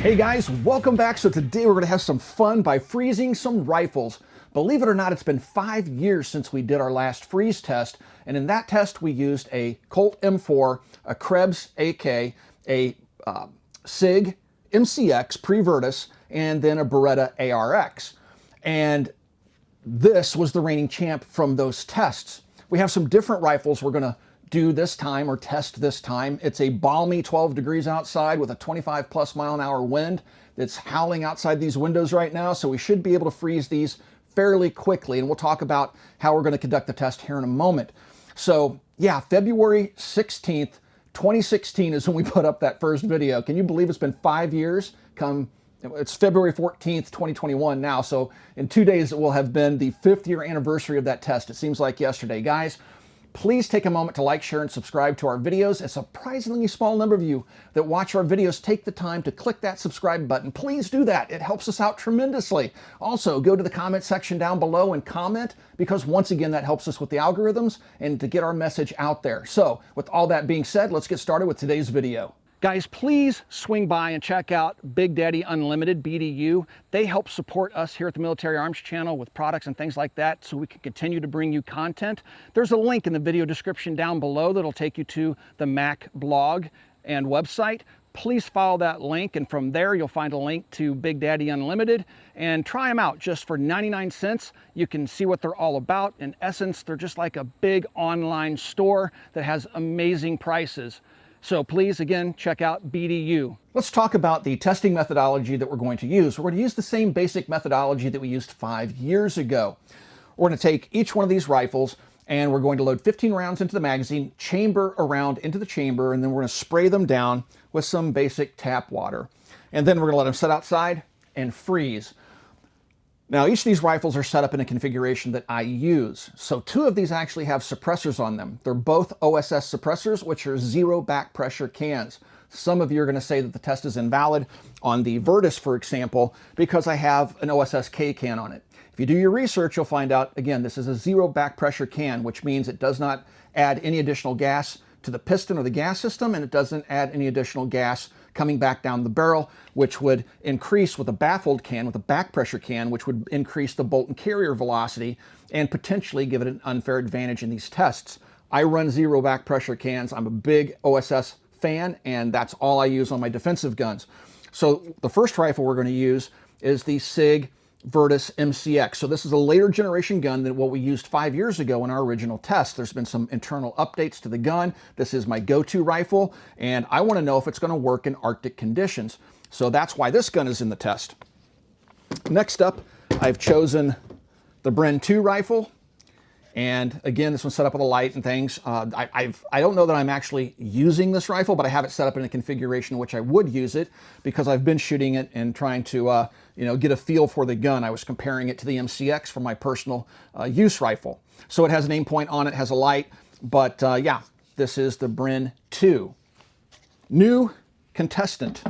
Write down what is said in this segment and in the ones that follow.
Hey guys, welcome back. So today we're going to have some fun by freezing some rifles. Believe it or not, it's been 5 years since we did our last freeze test, and in that test we used a Colt M4, a Krebs AK, a Sig MCX pre-Virtus, and then a Beretta ARX. And this was the reigning champ from those tests. We have some different rifles we're going to do this time, or test this time. It's a balmy 12 degrees outside with a 25+ mile-an-hour wind that's howling outside these windows right now, so we should be able to freeze these fairly quickly, and we'll talk about how we're going to conduct the test here in a moment. So yeah, February 16th, 2016 is when we put up that first video. Can you believe it's been 5 years? It's February 14th, 2021 now, so in 2 days it will have been the 5th year anniversary of that test. It seems like yesterday. Guys, please take a moment to like, share, and subscribe to our videos. A surprisingly small number of you that watch our videos take the time to click that subscribe button. Please do that. It helps us out tremendously. Also, go to the comment section down below and comment, because once again, that helps us with the algorithms and to get our message out there. So with all that being said, let's get started with today's video. Guys, please swing by and check out Big Daddy Unlimited, BDU. They help support us here at the Military Arms channel with products and things like that, so we can continue to bring you content. There's a link in the video description down below that'll take you to the Mac blog and website. Please follow that link, and from there you'll find a link to Big Daddy Unlimited, and try them out just for 99 cents. You can see what they're all about. In essence, they're just like a big online store that has amazing prices. So please, again, check out BDU. Let's talk about the testing methodology that we're going to use. We're going to use the same basic methodology that we used 5 years ago. We're going to take each one of these rifles and we're going to load 15 rounds into the magazine, chamber a round into the chamber, and then we're going to spray them down with some basic tap water. And then we're going to let them sit outside and freeze. Now, each of these rifles are set up in a configuration that I use. So 2 of these actually have suppressors on them. They're both OSS suppressors, which are zero back pressure cans. Some of you are going to say that the test is invalid on the Virtus, for example, because I have an OSS-K can on it. If you do your research, you'll find out, again, this is a zero back pressure can, which means it does not add any additional gas to the piston or the gas system, and it doesn't add any additional gas coming back down the barrel, which would increase with a baffled can, with a back pressure can, which would increase the bolt and carrier velocity and potentially give it an unfair advantage in these tests. I run zero back pressure cans. I'm a big OSS fan, and that's all I use on my defensive guns. So the first rifle we're going to use is the Sig Virtus MCX. So this is a later generation gun than what we used 5 years ago in our original test. There's been some internal updates to the gun. This is my go-to rifle, and I want to know if it's going to work in Arctic conditions. So that's why this gun is in the test. Next up, I've chosen the Bren 2 rifle. And again, this one's set up with a light and things. I don't know that I'm actually using this rifle, but I have it set up in a configuration in which I would use it, because I've been shooting it and trying to get a feel for the gun. I was comparing it to the MCX for my personal use rifle. So it has an aim point on it, has a light, but yeah, this is the Bren 2. New contestant.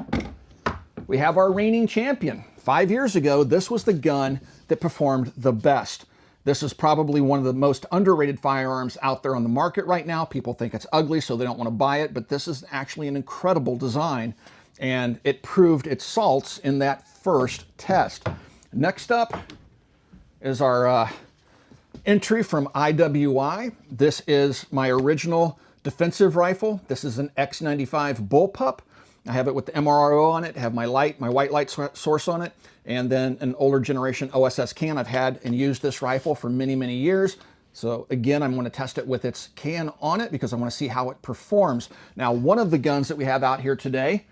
We have our reigning champion. 5 years ago, this was the gun that performed the best. This is probably one of the most underrated firearms out there on the market right now. People think it's ugly, so they don't want to buy it, but this is actually an incredible design, and it proved its salts in that first test. Next up is our entry from IWI. This is my original defensive rifle. This is an X95 bullpup. I have it with the MRO on it, have my white light source on it, and then an older generation OSS can. I've had and used this rifle for many, many years. So again, I'm going to test it with its can on it because I want to see how it performs. Now, one of the guns that we have out here today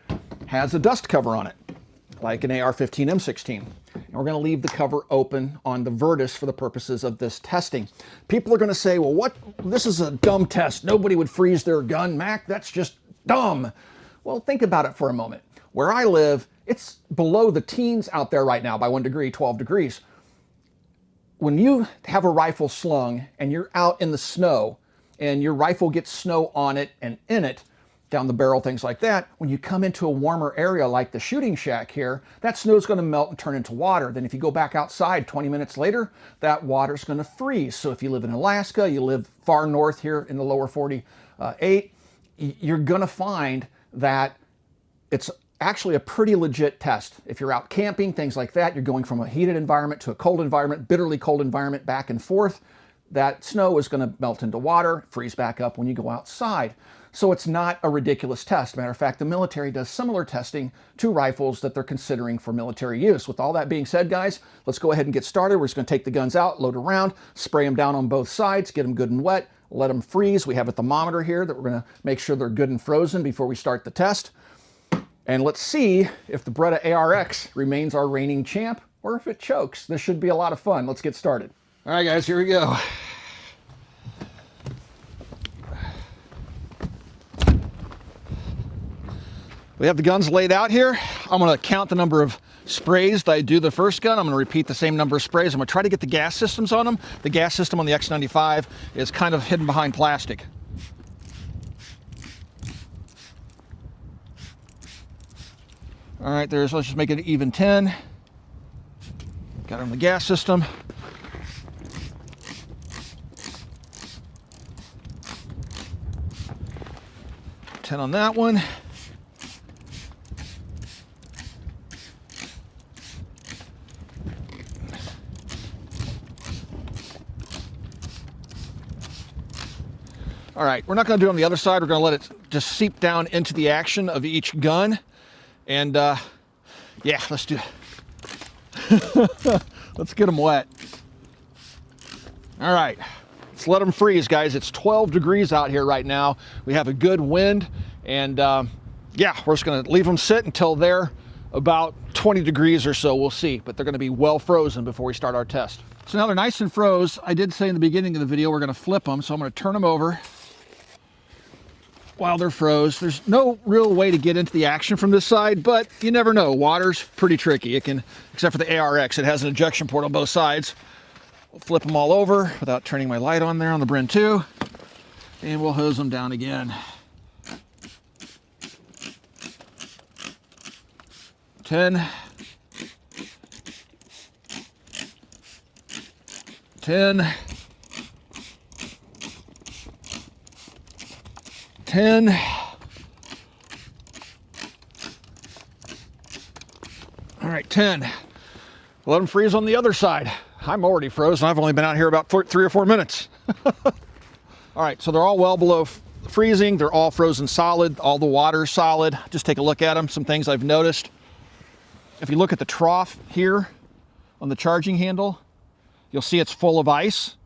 has a dust cover on it, like an AR-15 M16. And we're going to leave the cover open on the Virtus for the purposes of this testing. People are going to say, well, what? This is a dumb test. Nobody would freeze their gun, Mac. That's just dumb. Well, think about it for a moment. Where I live, it's below the teens out there right now by 1 degree, 12 degrees. When you have a rifle slung and you're out in the snow and your rifle gets snow on it and in it, down the barrel, things like that, when you come into a warmer area like the shooting shack here, that snow is going to melt and turn into water. Then if you go back outside 20 minutes later, that water's going to freeze. So if you live in Alaska, you live far north here in the lower 48, you're going to find that it's actually a pretty legit test. If you're out camping, things like that, you're going from a heated environment to a cold environment, bitterly cold environment, back and forth, that snow is going to melt into water, freeze back up when you go outside. So it's not a ridiculous test. Matter of fact, the military does similar testing to rifles that they're considering for military use. With all that being said, guys, let's go ahead and get started. We're just going to take the guns out, load around, spray them down on both sides, get them good and wet, let them freeze. We have a thermometer here that we're going to make sure they're good and frozen before we start the test. And let's see if the Beretta ARX remains our reigning champ or if it chokes. This should be a lot of fun. Let's get started. All right, guys, here we go. We have the guns laid out here. I'm going to count the number of sprays that I do the first gun. I'm going to repeat the same number of sprays. I'm going to try to get the gas systems on them. The gas system on the X95 is kind of hidden behind plastic. All right, let's just make it an even 10. Got it on the gas system. $10 on that one. All right, we're not going to do it on the other side. We're going to let it just seep down into the action of each gun. And yeah, let's do it. Let's get them wet. All right, let's let them freeze, guys. It's 12 degrees out here right now. We have a good wind. And yeah, we're just going to leave them sit until they're about 20 degrees or so. We'll see. But they're going to be well frozen before we start our test. So now they're nice and froze. I did say in the beginning of the video we're going to flip them. So I'm going to turn them over while they're froze. There's no real way to get into the action from this side, but you never know. Water's pretty tricky. It can, except for the ARX, it has an ejection port on both sides. We'll flip them all over without turning my light on there on the Bren 2, and we'll hose them down again. 10. 10. 10. All right, 10. Let them freeze on the other side. I'm already frozen. I've only been out here about 3 or 4 minutes. All right, so they're all well below freezing. They're all frozen solid. All the water's solid. Just take a look at them. Some things I've noticed. If you look at the trough here on the charging handle, you'll see it's full of ice.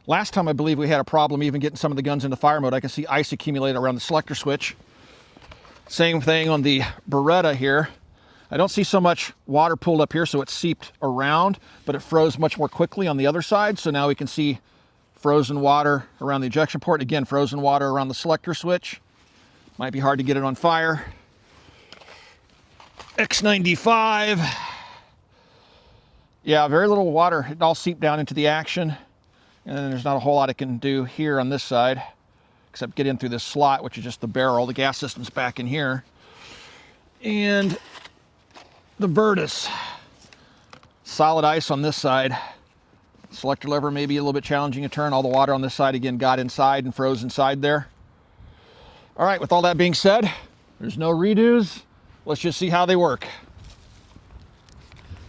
Last time, I believe we had a problem even getting some of the guns into fire mode. I can see ice accumulate around the selector switch. Same thing on the Beretta here. I don't see so much water pooled up here, so it seeped around, but it froze much more quickly on the other side. So now we can see frozen water around the ejection port. Again, frozen water around the selector switch. Might be hard to get it on fire. X95. Yeah, very little water. It all seeped down into the action. And then there's not a whole lot it can do here on this side, except get in through this slot, which is just the barrel. The gas system's back in here. And the Virtus. Solid ice on this side. Selector lever may be a little bit challenging to turn. All the water on this side, again, got inside and froze inside there. All right, with all that being said, there's no redos. Let's just see how they work.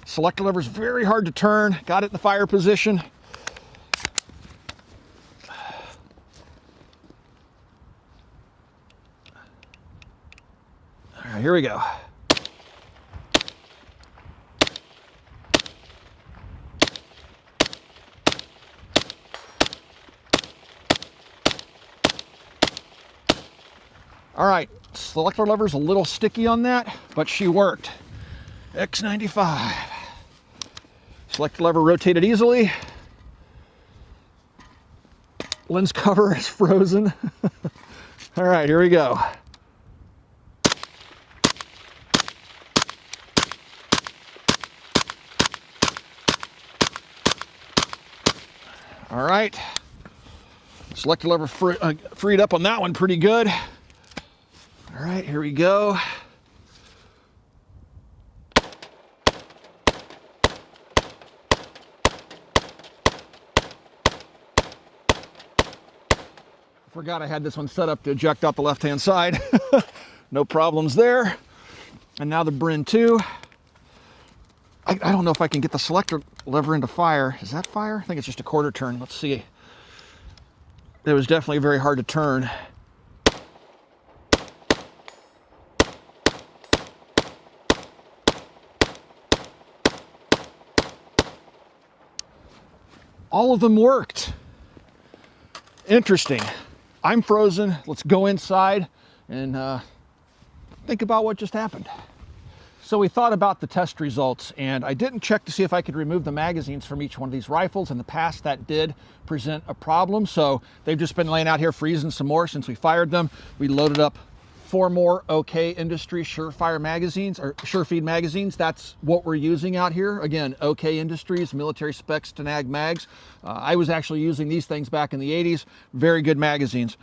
Selector lever is very hard to turn. Got it in the fire position. All right, here we go. All right, selector lever's a little sticky on that, but she worked. X95. Selector lever rotated easily. Lens cover is frozen. All right, here we go. All right, selector lever freed up on that one pretty good. All right, here we go. Forgot I had this one set up to eject out the left-hand side. No problems there. And now the Bren 2. I don't know if I can get the selector lever into fire. Is that fire? I think it's just a quarter turn. Let's see. It was definitely very hard to turn. All of them worked. Interesting. I'm frozen. Let's go inside and think about what just happened. So we thought about the test results, and I didn't check to see if I could remove the magazines from each one of these rifles. In the past, that did present a problem. So they've just been laying out here freezing some more since we fired them. We loaded up 4 more OK Industry Surefire magazines, or Surefeed magazines. That's what we're using out here. Again, OK Industries, military specs Stanag mags. I was actually using these things back in the 80s. Very good magazines.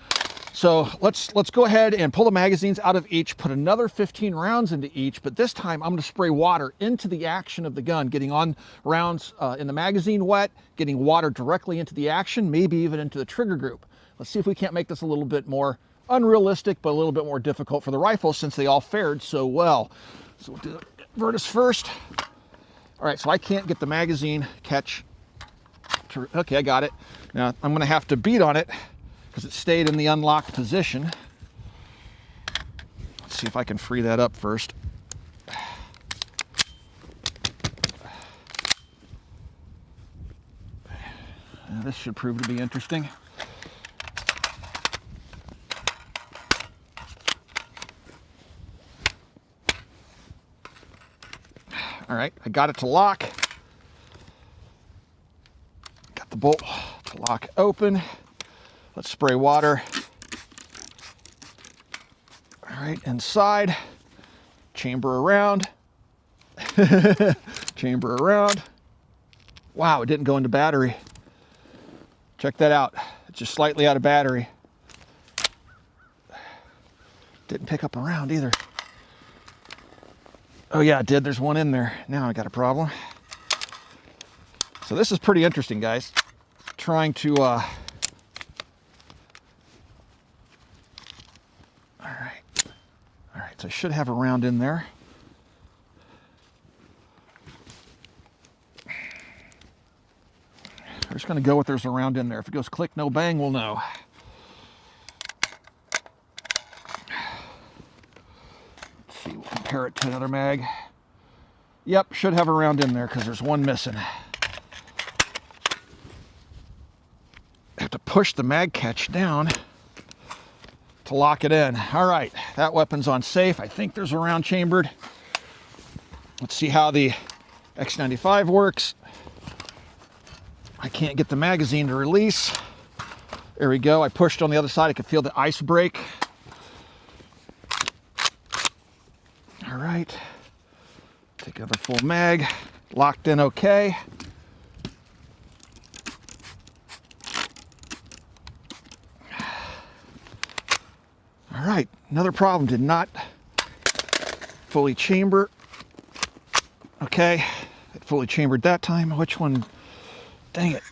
So let's go ahead and pull the magazines out of each, put another 15 rounds into each, but this time I'm going to spray water into the action of the gun, getting on rounds in the magazine wet, getting water directly into the action, maybe even into the trigger group. Let's see if we can't make this a little bit more unrealistic, but a little bit more difficult for the rifles since they all fared so well. So we'll do Virtus first. All right, so I can't get the magazine catch. Okay, I got it. Now I'm going to have to beat on it because it stayed in the unlocked position. Let's see if I can free that up first. This should prove to be interesting. All right, I got it to lock. Got the bolt to lock open. Let's spray water. All right, inside, chamber around, chamber around. Wow, it didn't go into battery. Check that out. It's just slightly out of battery. Didn't pick up a round either. Oh yeah, it did. There's one in there. Now I got a problem. So this is pretty interesting, guys. Trying to, all right, so I should have a round in there. We're just gonna go with there's a round in there. If it goes click, no bang, we'll know. Let's see, we'll compare it to another mag. Yep, should have a round in there because there's one missing. Have to push the mag catch down to lock it in. All right, that weapon's on safe. I think there's a round chambered. Let's see how the X95 works. I can't get the magazine to release. There we go. I pushed on the other side. I could feel the ice break. All right. Take another full mag. Locked in okay. All right. Another problem. Did not fully chamber. Okay. It fully chambered that time. Which one? Dang it.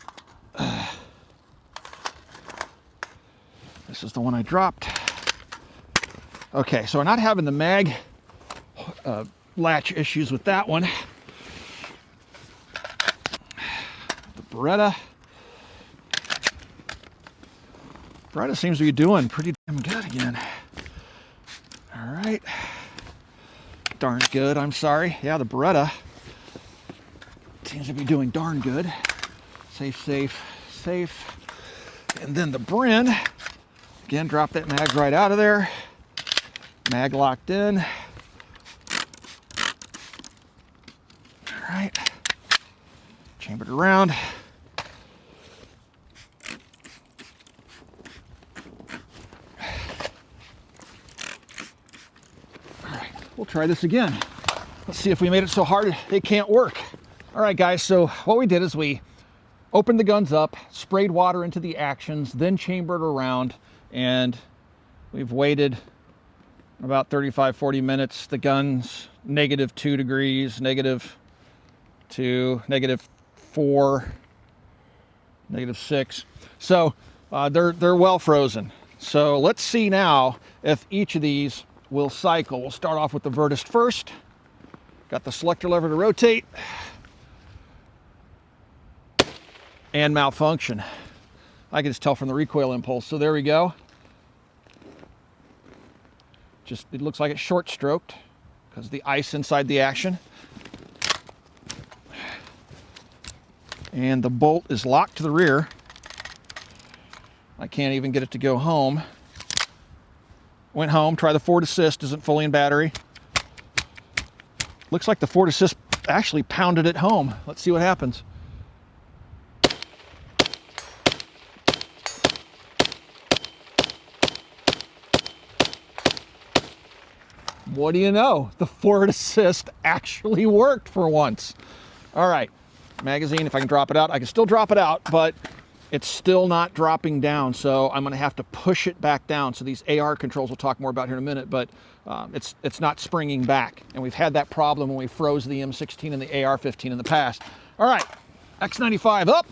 This is the one I dropped. Okay, so we're not having the mag latch issues with that one. The Beretta. Beretta seems to be doing pretty damn good again. All right. Darn good, I'm sorry. Yeah, the Beretta seems to be doing darn good. Safe, safe, safe. And then the Bren, again, drop that mag right out of there. Mag locked in. All right. Chambered around. All right, we'll try this again. Let's see if we made it so hard it can't work. All right, guys, so what we did is we opened the guns up, sprayed water into the actions, then chambered around, and we've waited about 35-40 minutes. The gun's -2 degrees, -2, -4, -6. So they're well frozen. So let's see now if each of these will cycle. We'll start off with the Virtus first. Got the selector lever to rotate. And malfunction. I can just tell from the recoil impulse. So there we go. Just, it looks like it's short stroked because of the ice inside the action. And the bolt is locked to the rear. I can't even get it to go home. Went home, try the forward assist, isn't fully in battery. Looks like the forward assist actually pounded it home. Let's see what happens. What do you know? The forward assist actually worked for once. All right, magazine, if I can drop it out, I can still drop it out, but it's still not dropping down, so I'm going to have to push it back down. So these AR controls we'll talk more about here in a minute, but it's not springing back. And we've had that problem when we froze the M16 and the AR-15 in the past. All right, X95 up.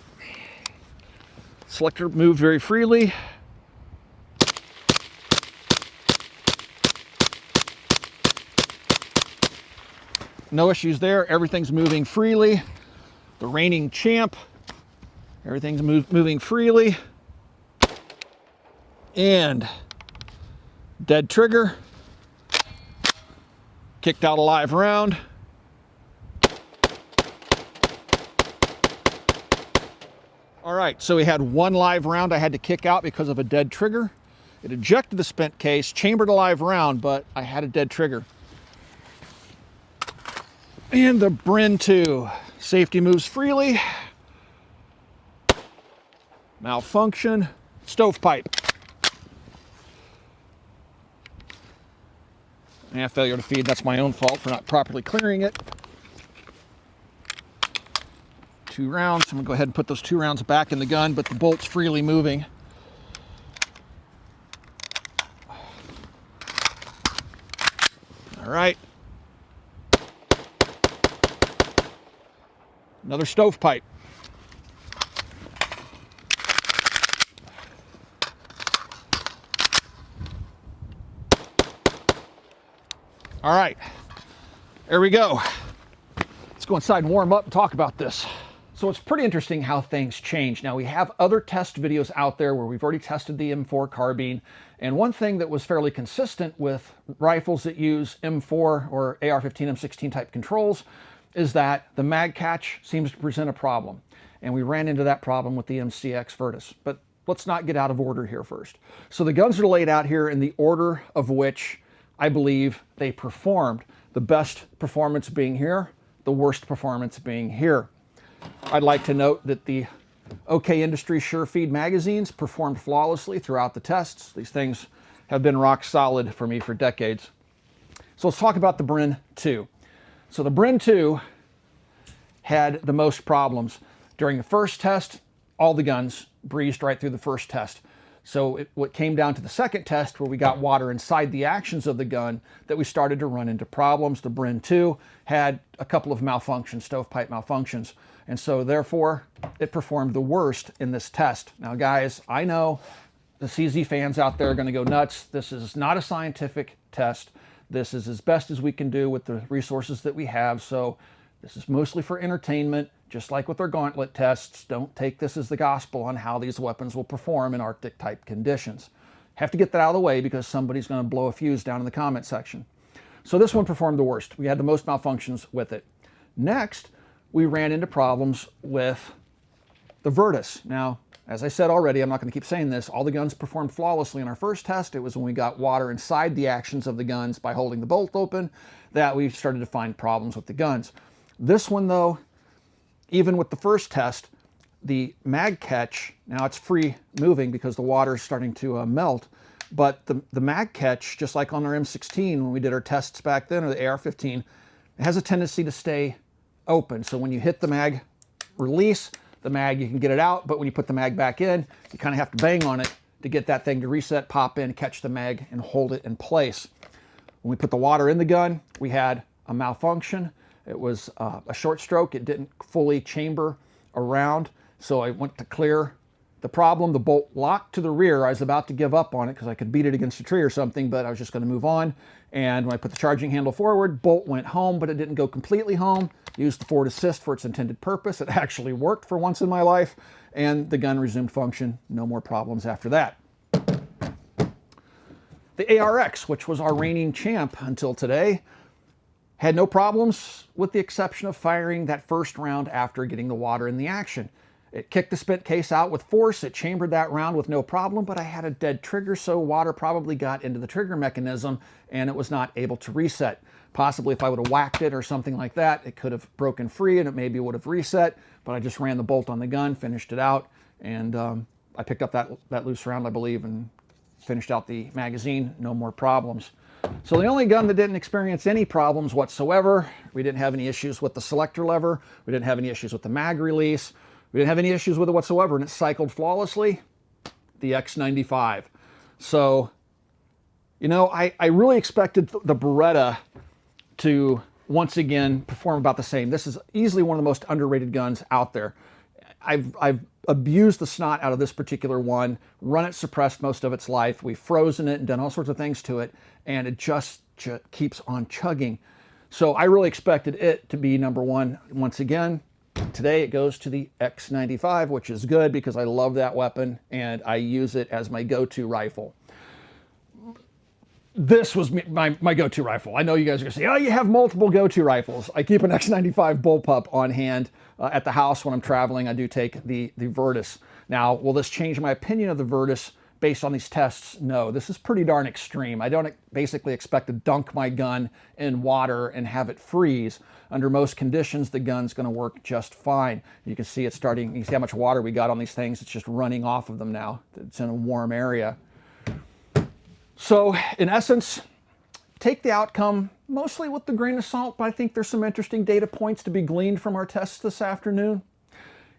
Selector moved very freely. No issues there. Everything's moving freely. The reining champ. Everything's moving freely. And dead trigger. Kicked out a live round. All right, so we had one live round I had to kick out because of a dead trigger. It ejected the spent case, chambered a live round, but I had a dead trigger. And the Bren 2. Safety moves freely. Malfunction. Stovepipe. And failure to feed. That's my own fault for not properly clearing it. 2 rounds. I'm going to go ahead and put those 2 rounds back in the gun, but the bolt's freely moving. All right. Another stovepipe. All right, there we go. Let's go inside and warm up and talk about this. So it's pretty interesting how things change. Now we have other test videos out there where we've already tested the M4 carbine. And one thing that was fairly consistent with rifles that use M4 or AR-15, M16 type controls is that the mag catch seems to present a problem. And we ran into that problem with the MCX Virtus. But let's not get out of order here first. So the guns are laid out here in the order of which I believe they performed. The best performance being here, the worst performance being here. I'd like to note that the OK Industries SureFeed magazines performed flawlessly throughout the tests. These things have been rock solid for me for decades. So let's talk about the Bren 2. So the Bren 2 had the most problems. During the first test, all the guns breezed right through the first test. So what came down to the second test where we got water inside the actions of the gun that we started to run into problems. The Bren 2 had a couple of malfunctions, stovepipe malfunctions. And so therefore it performed the worst in this test. Now guys, I know the CZ fans out there are going to go nuts. This is not a scientific test. This is as best as we can do with the resources that we have. So this is mostly for entertainment, just like with our gauntlet tests. Don't take this as the gospel on how these weapons will perform in Arctic type conditions. Have to get that out of the way because somebody's going to blow a fuse down in the comment section. So this one performed the worst. We had the most malfunctions with it. Next, we ran into problems with the Virtus. Now, as I said already, I'm not going to keep saying this, all the guns performed flawlessly in our first test. It was when we got water inside the actions of the guns by holding the bolt open that we started to find problems with the guns. This one though, even with the first test, the mag catch, now it's free moving because the water is starting to melt, but the mag catch, just like on our M16 when we did our tests back then, or the AR-15, it has a tendency to stay open. So when you hit the mag release, the mag, you can get it out, but when you put the mag back in, you kind of have to bang on it to get that thing to reset, pop in, catch the mag, and hold it in place. When we put the water in the gun, we had a malfunction. It was a short stroke. It didn't fully chamber around, so I went to clear The problem, the bolt locked to the rear. I was about to give up on it because I could beat it against a tree or something, but I was just going to move on. And when I put the charging handle forward, bolt went home, but it didn't go completely home. Used the forward assist for its intended purpose. It actually worked for once in my life, and the gun resumed function. No more problems after that. The ARX, which was our reigning champ until today, had no problems with the exception of firing that first round after getting the water in the action. It kicked the spent case out with force. It chambered that round with no problem, but I had a dead trigger, so water probably got into the trigger mechanism and it was not able to reset. Possibly if I would have whacked it or something like that, it could have broken free and it maybe would have reset, but I just ran the bolt on the gun, finished it out, and I picked up that loose round, I believe, and finished out the magazine. No more problems. So the only gun that didn't experience any problems whatsoever, we didn't have any issues with the selector lever, we didn't have any issues with the mag release, we didn't have any issues with it whatsoever, and it cycled flawlessly, the X95. So, you know, I really expected the Beretta to once again perform about the same. This is easily one of the most underrated guns out there. I've abused the snot out of this particular one, run it suppressed most of its life. We've frozen it and done all sorts of things to it, and it just keeps on chugging. So I really expected it to be number one once again. Today it goes to the X95, which is good because I love that weapon and I use it as my go-to rifle. This was my go-to rifle. I know you guys are gonna say, oh, you have multiple go-to rifles. I keep an X95 bullpup on hand at the house when I'm traveling. I do take the Virtus. Now, will this change my opinion of the Virtus based on these tests? No, this is pretty darn extreme. I don't basically expect to dunk my gun in water and have it freeze. Under most conditions, the gun's gonna work just fine. You can see it's starting, you see how much water we got on these things. It's just running off of them now. It's in a warm area. So in essence, take the outcome mostly with a grain of salt, but I think there's some interesting data points to be gleaned from our tests this afternoon.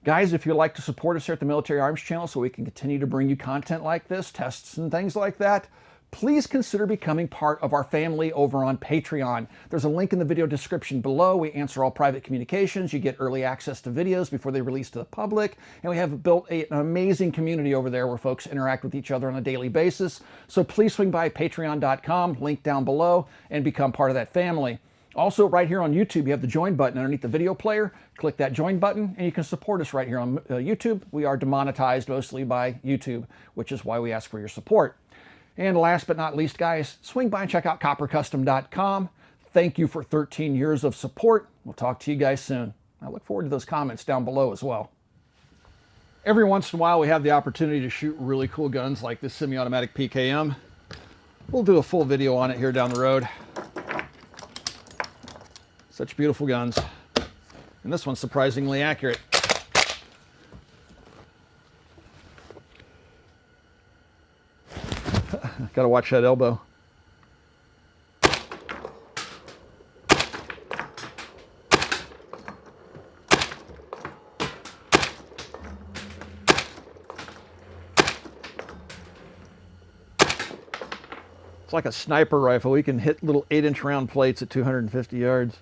Guys, if you'd like to support us here at the Military Arms Channel so we can continue to bring you content like this, tests and things like that, please consider becoming part of our family over on Patreon. There's a link in the video description below. We answer all private communications. You get early access to videos before they release to the public. And we have built an amazing community over there where folks interact with each other on a daily basis. So please swing by patreon.com, link down below, and become part of that family. Also, right here on YouTube, you have the join button underneath the video player. Click that join button, and you can support us right here on YouTube. We are demonetized mostly by YouTube, which is why we ask for your support. And last but not least, guys, swing by and check out coppercustom.com. Thank you for 13 years of support. We'll talk to you guys soon. I look forward to those comments down below as well. Every once in a while, we have the opportunity to shoot really cool guns like this semi-automatic PKM. We'll do a full video on it here down the road. Such beautiful guns. And this one's surprisingly accurate. Gotta watch that elbow. It's like a sniper rifle. We can hit little 8-inch round plates at 250 yards.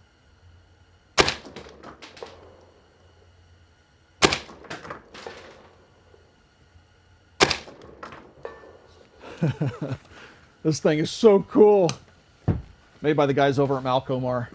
This thing is so cool. Made by the guys over at Malcomar.